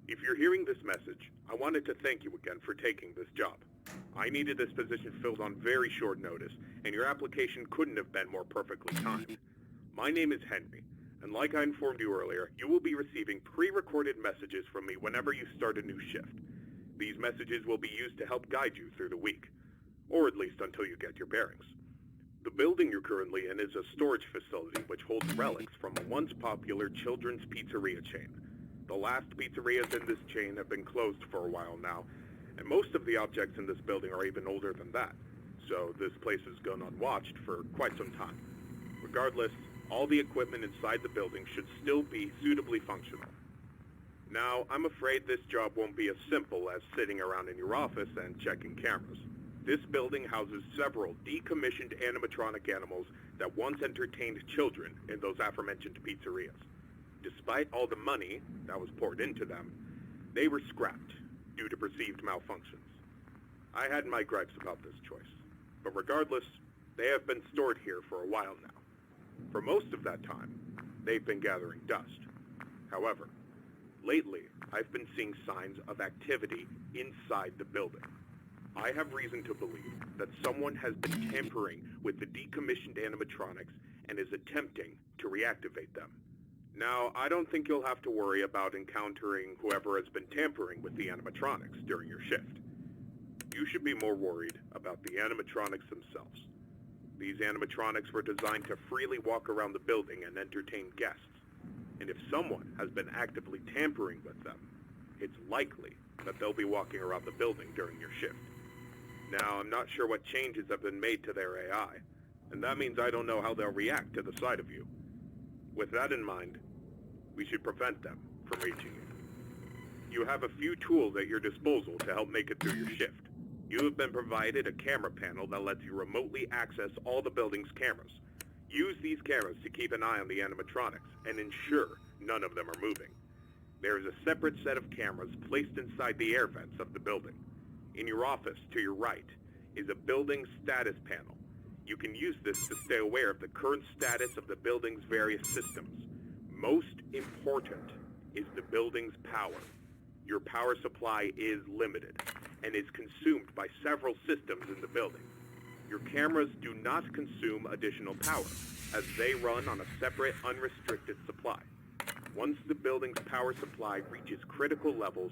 If you're hearing this message, I wanted to thank you again for taking this job. I needed this position filled on very short notice, and your application couldn't have been more perfectly timed. My name is Henry, and like I informed you earlier, you will be receiving pre-recorded messages from me whenever you start a new shift. These messages will be used to help guide you through the week, or at least until you get your bearings. The building you're currently in is a storage facility which holds relics from a once popular children's pizzeria chain. The last pizzerias in this chain have been closed for a while now, and most of the objects in this building are even older than that, so this place has gone unwatched for quite some time. Regardless, all the equipment inside the building should still be suitably functional. Now, I'm afraid this job won't be as simple as sitting around in your office and checking cameras. This building houses several decommissioned animatronic animals that once entertained children in those aforementioned pizzerias. Despite all the money that was poured into them, they were scrapped due to perceived malfunctions. I had my gripes about this choice, but regardless, they have been stored here for a while now. For most of that time, they've been gathering dust. However, lately, I've been seeing signs of activity inside the building. I have reason to believe that someone has been tampering with the decommissioned animatronics and is attempting to reactivate them. Now, I don't think you'll have to worry about encountering whoever has been tampering with the animatronics during your shift. You should be more worried about the animatronics themselves. These animatronics were designed to freely walk around the building and entertain guests. And if someone has been actively tampering with them, it's likely that they'll be walking around the building during your shift. Now, I'm not sure what changes have been made to their AI, and that means I don't know how they'll react to the sight of you. With that in mind, we should prevent them from reaching you. You have a few tools at your disposal to help make it through your shift. You have been provided a camera panel that lets you remotely access all the building's cameras. Use these cameras to keep an eye on the animatronics and ensure none of them are moving. There is a separate set of cameras placed inside the air vents of the building. In your office, to your right, is a building status panel. You can use this to stay aware of the current status of the building's various systems. Most important is the building's power. Your power supply is limited and is consumed by several systems in the building. Your cameras do not consume additional power, as they run on a separate, unrestricted supply. Once the building's power supply reaches critical levels,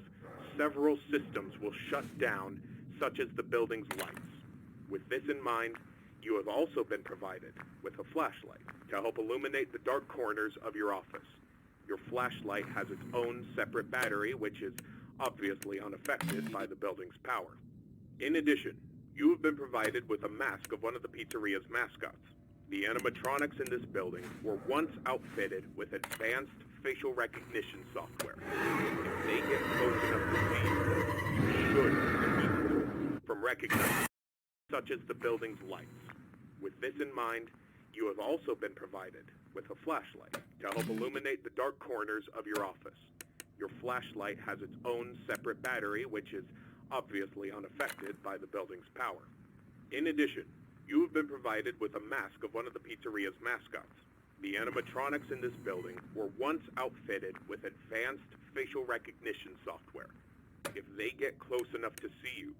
several systems will shut down, such as the building's lights. With this in mind, you have also been provided with a flashlight to help illuminate the dark corners of your office. Your flashlight has its own separate battery, which is obviously unaffected by the building's power. In addition, you have been provided with a mask of one of the pizzeria's mascots. The animatronics in this building were once outfitted with advanced facial recognition software. If they get close enough to see you, you should keep them from recognizing, such as the building's lights. With this in mind, you have also been provided with a flashlight to help illuminate the dark corners of your office. Your flashlight has its own separate battery, which is obviously unaffected by the building's power. In addition, you have been provided with a mask of one of the pizzeria's mascots. The animatronics in this building were once outfitted with advanced facial recognition software. If they get close enough to see you,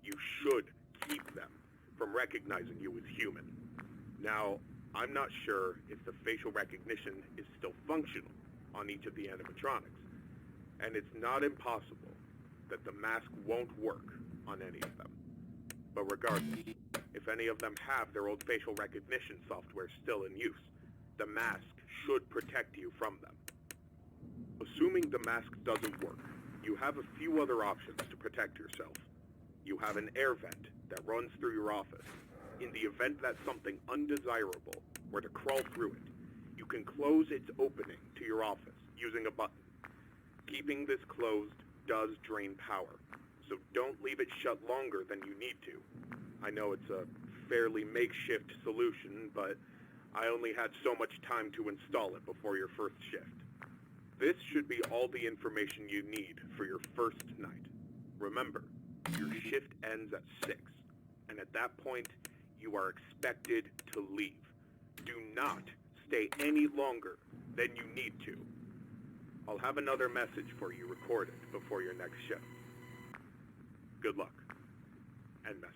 you should keep them from recognizing you as human. Now, I'm not sure if the facial recognition is still functional on each of the animatronics, and it's not impossible that the mask won't work on any of them. But regardless, if any of them have their old facial recognition software still in use, the mask should protect you from them. Assuming the mask doesn't work, you have a few other options to protect yourself. You have an air vent that runs through your office. In the event that something undesirable were to crawl through it, you can close its opening to your office using a button. Keeping this closed does drain power, so don't leave it shut longer than you need to. I know it's a fairly makeshift solution, but I only had so much time to install it before your first shift. This should be all the information you need for your first night. Remember, your shift ends at 6, and at that point, you are expected to leave. Do not stay any longer than you need to. I'll have another message for you recorded before your next shift. Good luck. End message.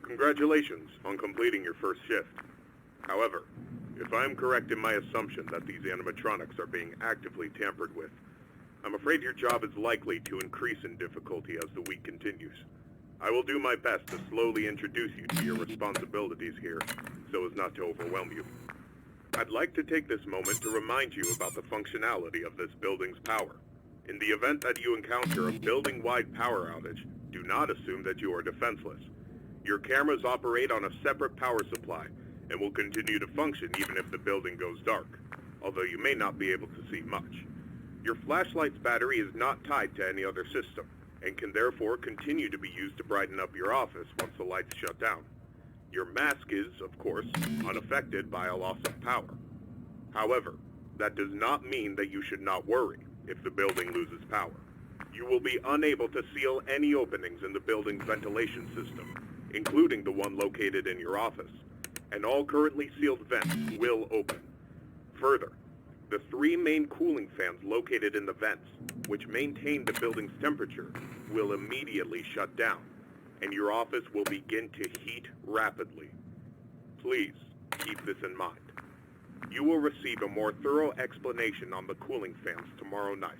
Congratulations on completing your first shift. However, if I am correct in my assumption that these animatronics are being actively tampered with, I'm afraid your job is likely to increase in difficulty as the week continues. I will do my best to slowly introduce you to your responsibilities here, so as not to overwhelm you. I'd like to take this moment to remind you about the functionality of this building's power. In the event that you encounter a building-wide power outage, do not assume that you are defenseless. Your cameras operate on a separate power supply and will continue to function even if the building goes dark, although you may not be able to see much. Your flashlight's battery is not tied to any other system and can therefore continue to be used to brighten up your office once the lights shut down. Your mask is, of course, unaffected by a loss of power. However, that does not mean that you should not worry if the building loses power. You will be unable to seal any openings in the building's ventilation system, including the one located in your office, and all currently sealed vents will open. Further, the 3 main cooling fans located in the vents, which maintain the building's temperature, will immediately shut down, and your office will begin to heat rapidly. Please keep this in mind. You will receive a more thorough explanation on the cooling fans tomorrow night.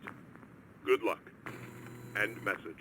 Good luck. End message.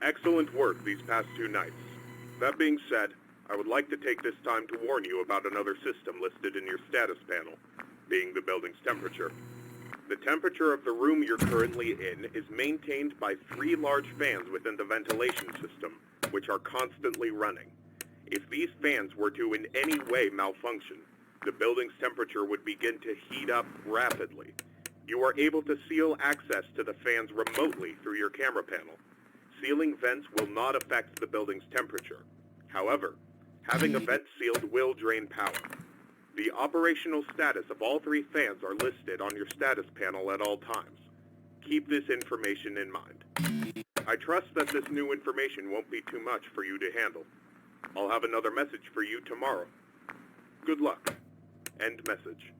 Excellent work these past 2 nights. That being said, I would like to take this time to warn you about another system listed in your status panel, being the building's temperature. The temperature of the room you're currently in is maintained by 3 large fans within the ventilation system, which are constantly running. If these fans were to in any way malfunction, the building's temperature would begin to heat up rapidly. You are able to seal access to the fans remotely through your camera panel. Sealing vents will not affect the building's temperature. However, having a vent sealed will drain power. The operational status of all 3 fans are listed on your status panel at all times. Keep this information in mind. I trust that this new information won't be too much for you to handle. I'll have another message for you tomorrow. Good luck. End message.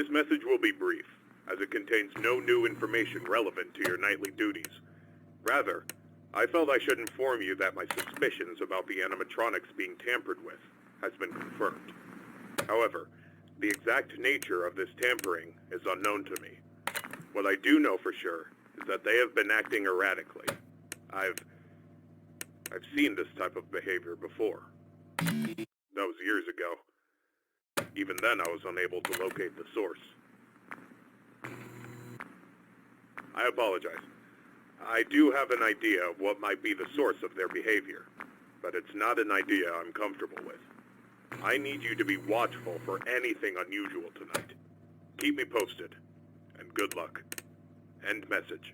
This message will be brief, as it contains no new information relevant to your nightly duties. Rather, I felt I should inform you that my suspicions about the animatronics being tampered with has been confirmed. However, the exact nature of this tampering is unknown to me. What I do know for sure is that they have been acting erratically. I've seen this type of behavior before. That was years ago. Even then, I was unable to locate the source. I apologize. I do have an idea of what might be the source of their behavior, but it's not an idea I'm comfortable with. I need you to be watchful for anything unusual tonight. Keep me posted, and good luck. End message.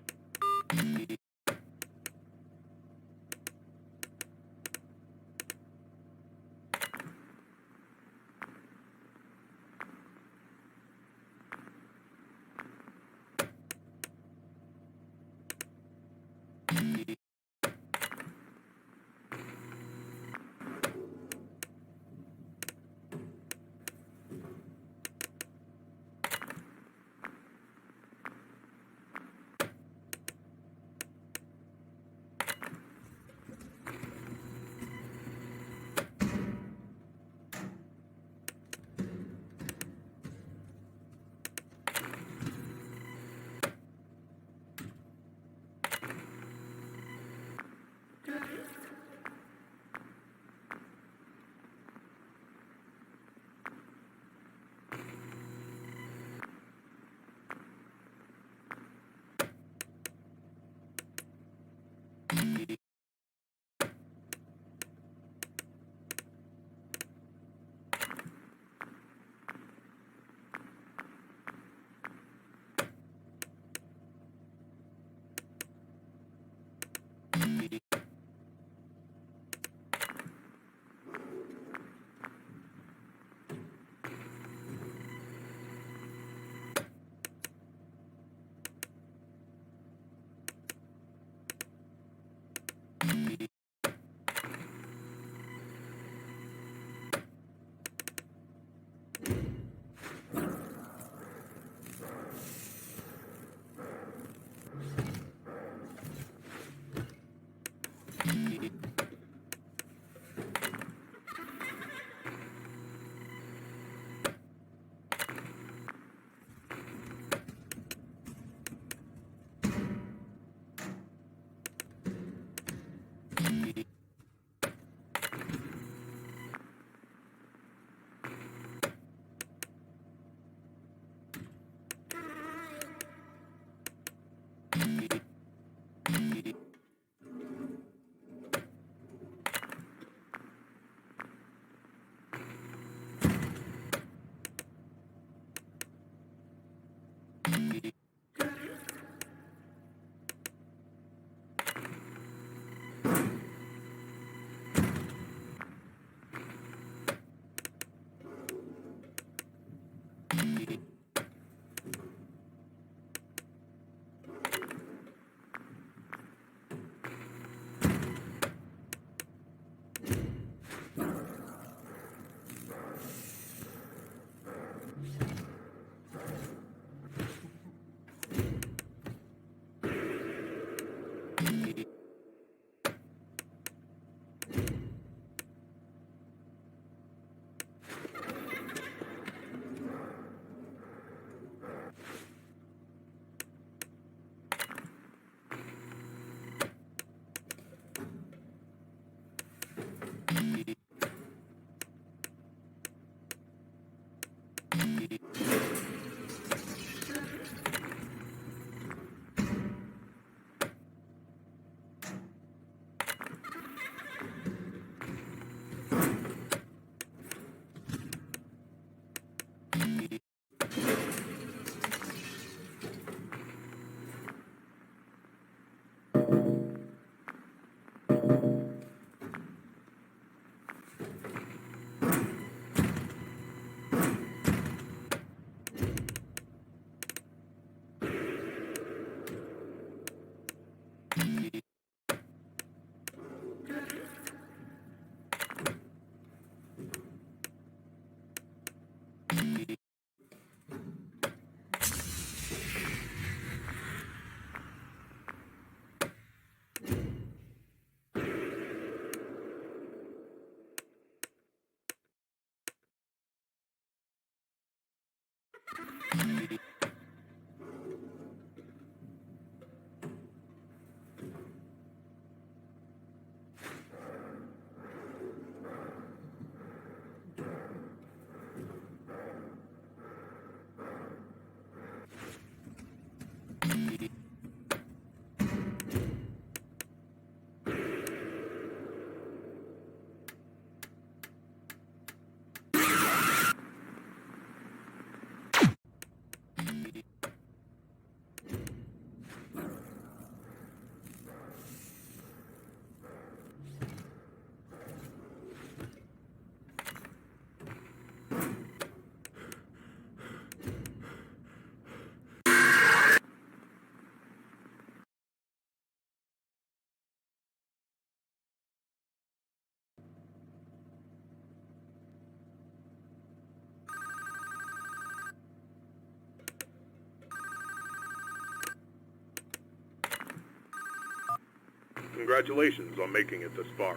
Congratulations on making it this far.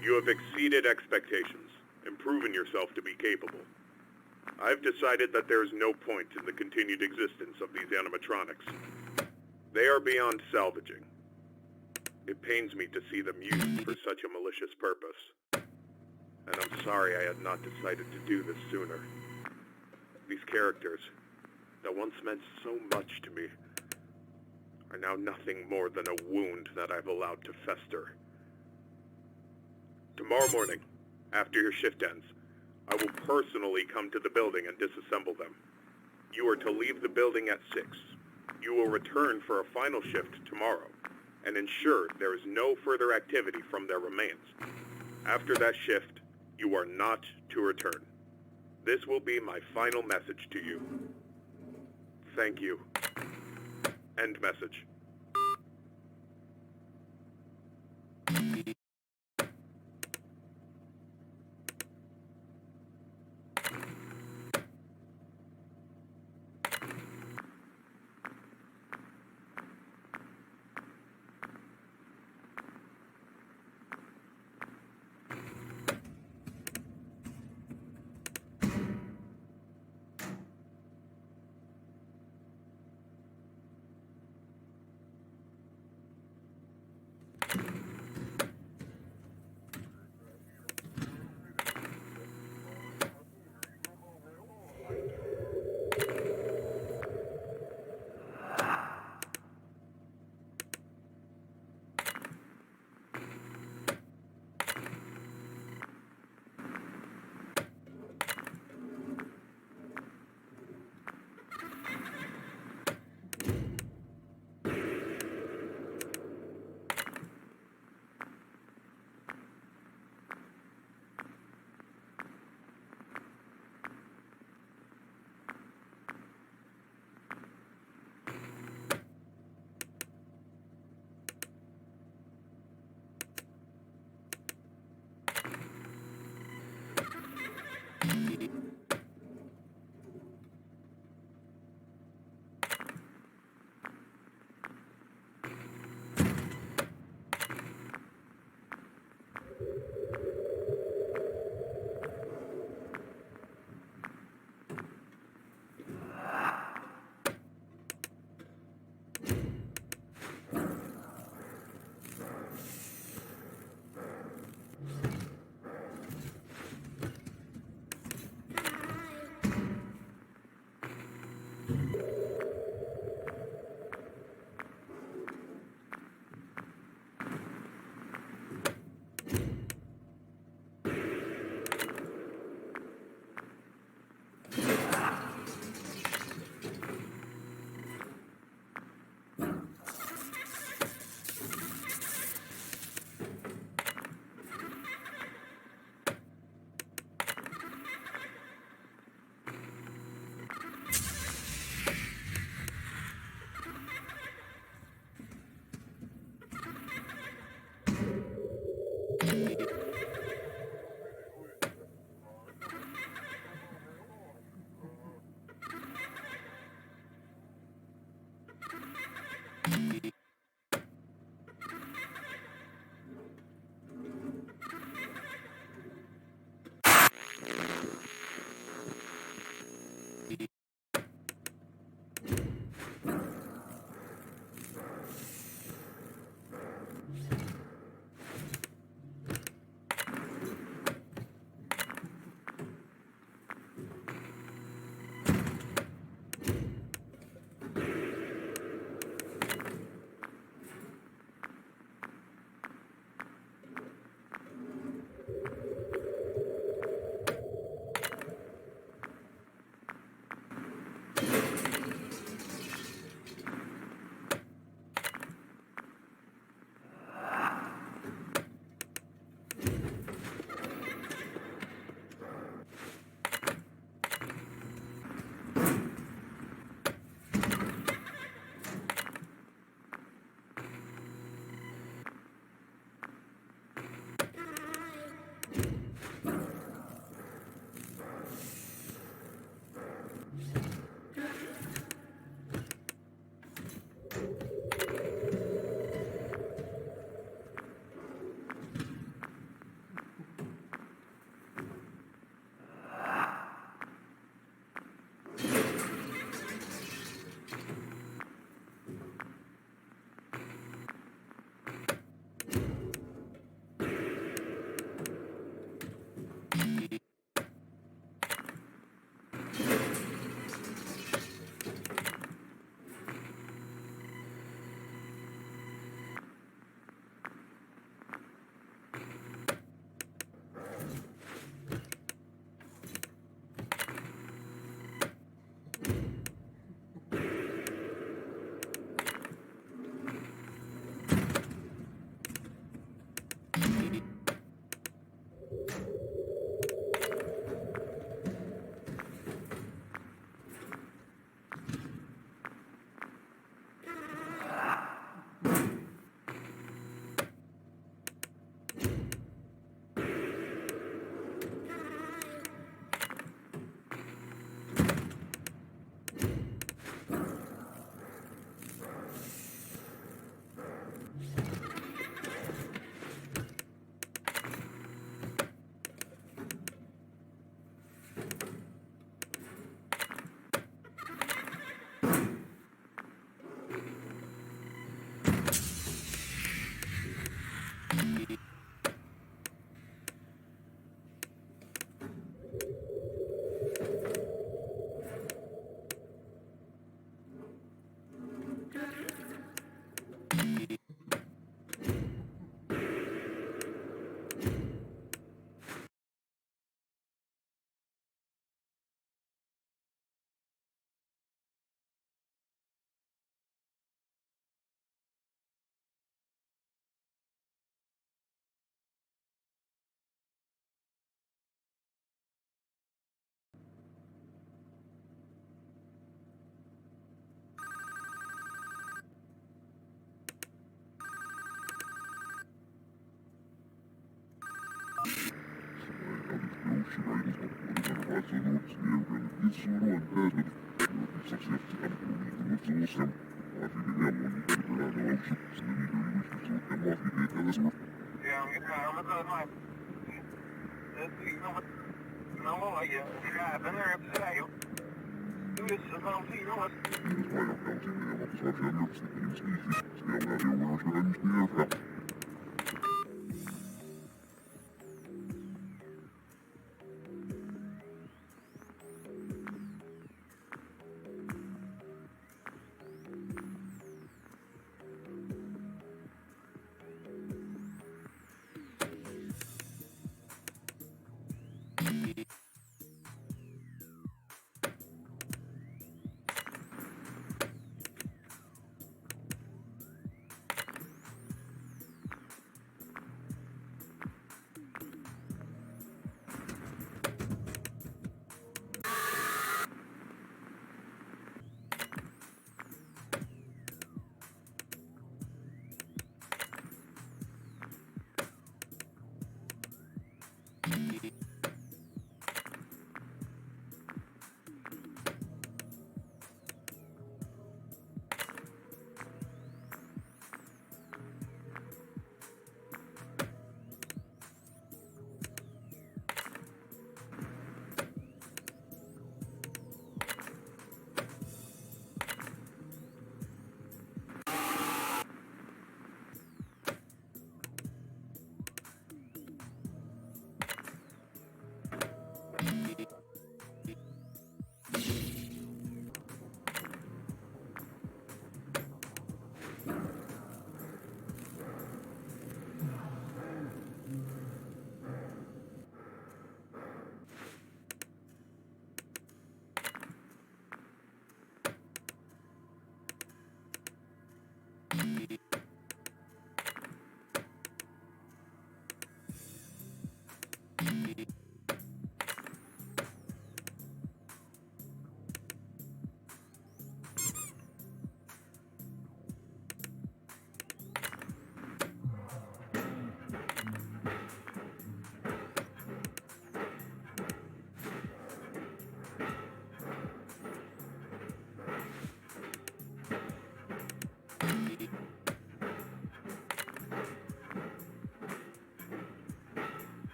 You have exceeded expectations and proven yourself to be capable. I've decided that there is no point in the continued existence of these animatronics. They are beyond salvaging. It pains me to see them used for such a malicious purpose. And I'm sorry I had not decided to do this sooner. These characters, that once meant so much to me, are now nothing more than a wound that I've allowed to fester. Tomorrow morning, after your shift ends, I will personally come to the building and disassemble them. You are to leave the building at 6. You will return for a final shift tomorrow, and ensure there is no further activity from their remains. After that shift, you are not to return. This will be my final message to you. Thank you. End message.